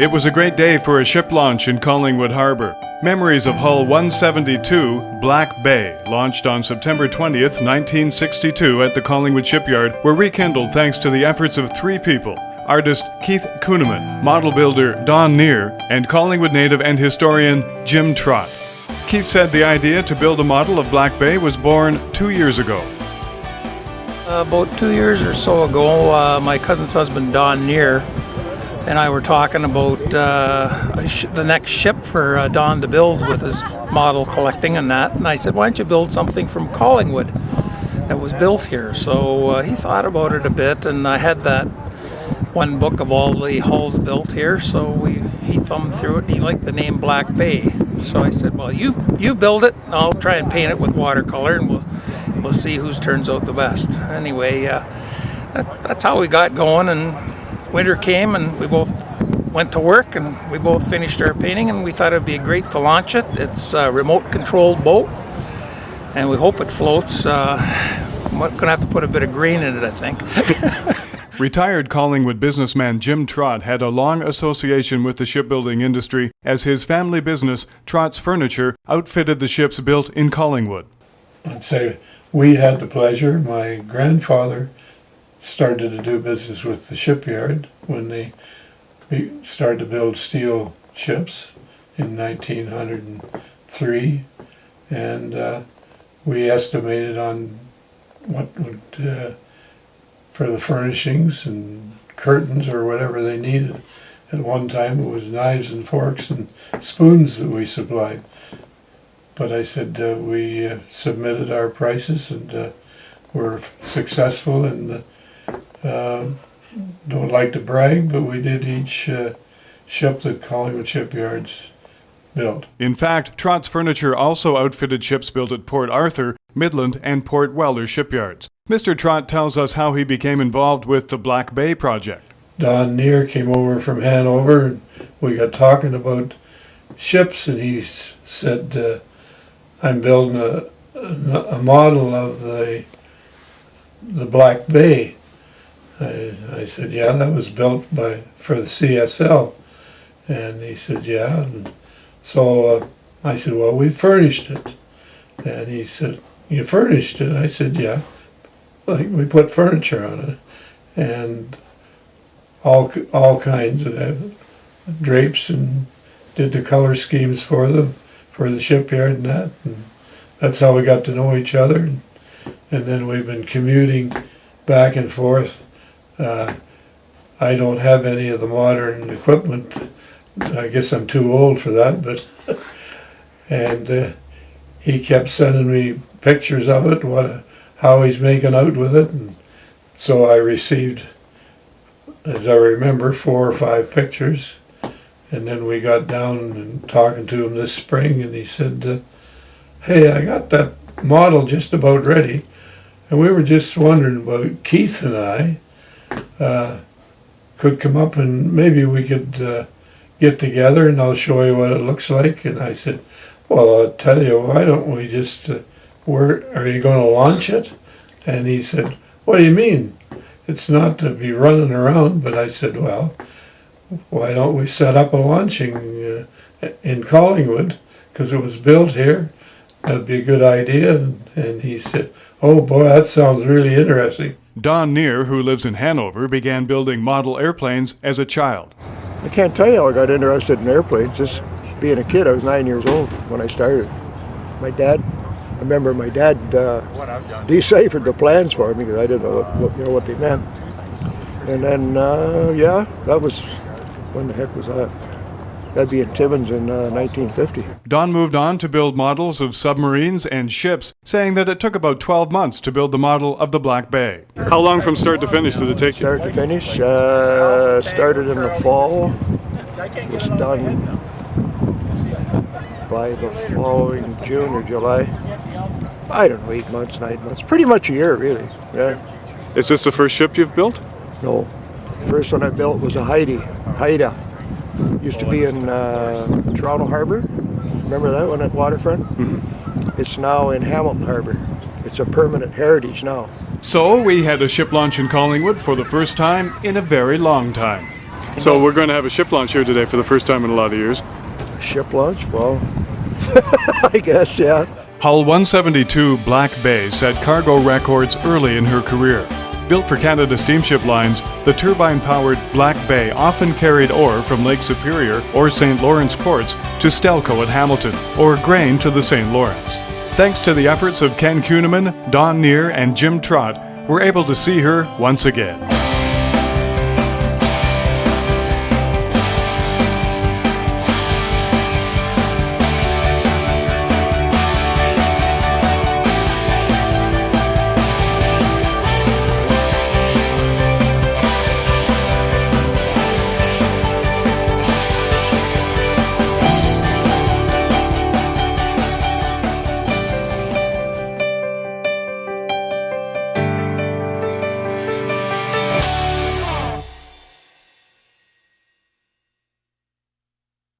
It was a great day for a ship launch in Collingwood Harbour. Memories of Hull 172 Black Bay, launched on September 20th, 1962 at the Collingwood Shipyard, were rekindled thanks to the efforts of three people: artist Keith Kuhneman, model builder Don Neer, and Collingwood native and historian Jim Trott. Keith said the idea to build a model of Black Bay was born 2 years ago. About 2 years or so ago, my cousin's husband Don Neer and I were talking about the next ship for Don to build with his model collecting and that. And I said, why don't you build something from Collingwood that was built here? So he thought about it a bit, and I had that one book of all the hulls built here. So he thumbed through it, and he liked the name Black Bay. So I said, well, you build it, and I'll try and paint it with watercolor, and we'll see whose turns out the best. Anyway, that's how we got going, and winter came and we both went to work and we both finished our painting, and we thought it'd be great to launch it. It's a remote controlled boat and we hope it floats. I'm going to have to put a bit of green in it, I think. Retired Collingwood businessman Jim Trott had a long association with the shipbuilding industry, as his family business, Trott's Furniture, outfitted the ships built in Collingwood. I'd say we had the pleasure. My grandfather started to do business with the shipyard when they started to build steel ships in 1903, and we estimated on what would for the furnishings and curtains or whatever they needed. At one time it was knives and forks and spoons that we supplied, but I said we submitted our prices and were successful, and don't like to brag, but we did each ship that Collingwood Shipyards built. In fact, Trott's Furniture also outfitted ships built at Port Arthur, Midland, and Port Weller shipyards. Mr. Trott tells us how he became involved with the Black Bay project. Don Neer came over from Hanover, and we got talking about ships, and he said, I'm building a model of the Black Bay. I said, yeah, that was built for the CSL. And he said, yeah. And so I said, well, we furnished it. And he said, you furnished it? I said, yeah. Like, we put furniture on it, and all kinds of drapes, and did the color schemes for them, for the shipyard and that. And that's how we got to know each other. And then we've been commuting back and forth. I don't have any of the modern equipment. I guess I'm too old for that, but and he kept sending me pictures of it, how he's making out with it, and so I received, as I remember, 4 or 5 pictures, and then we got down and talking to him this spring, and he said, hey, I got that model just about ready, and we were just wondering about Keith and I could come up and maybe we could get together and I'll show you what it looks like. And I said, well, I'll tell you, why don't we just, where are you going to launch it? And he said, what do you mean? It's not to be running around. But I said, well, why don't we set up a launching in Collingwood, because it was built here. That'd be a good idea. And he said, oh boy, that sounds really interesting. Don Neer, who lives in Hanover, began building model airplanes as a child. I can't tell you how I got interested in airplanes. Just being a kid, I was 9 years old when I started. I remember my dad deciphered the plans for me because I didn't know what they meant. And then, that was, when the heck was that? That'd be in Timmins in 1950. Don moved on to build models of submarines and ships, saying that it took about 12 months to build the model of the Black Bay. How long from start to finish did it take you? Start to finish, started in the fall, was done by the following June or July. I don't know, 8 months, 9 months, pretty much a year really. Yeah. Is this the first ship you've built? No, the first one I built was a Haida. Used to be in Toronto Harbour. Remember that one at Waterfront? Mm-hmm. It's now in Hamilton Harbour. It's a permanent heritage now. So we had a ship launch in Collingwood for the first time in a very long time. So we're going to have a ship launch here today for the first time in a lot of years. Ship launch? Well, I guess, yeah. Hull 172 Black Bay set cargo records early in her career. Built for Canada Steamship Lines, the turbine-powered Black Bay often carried ore from Lake Superior or St. Lawrence ports to Stelco at Hamilton, or grain to the St. Lawrence. Thanks to the efforts of Ken Kuhneman, Don Neer, and Jim Trott, we're able to see her once again.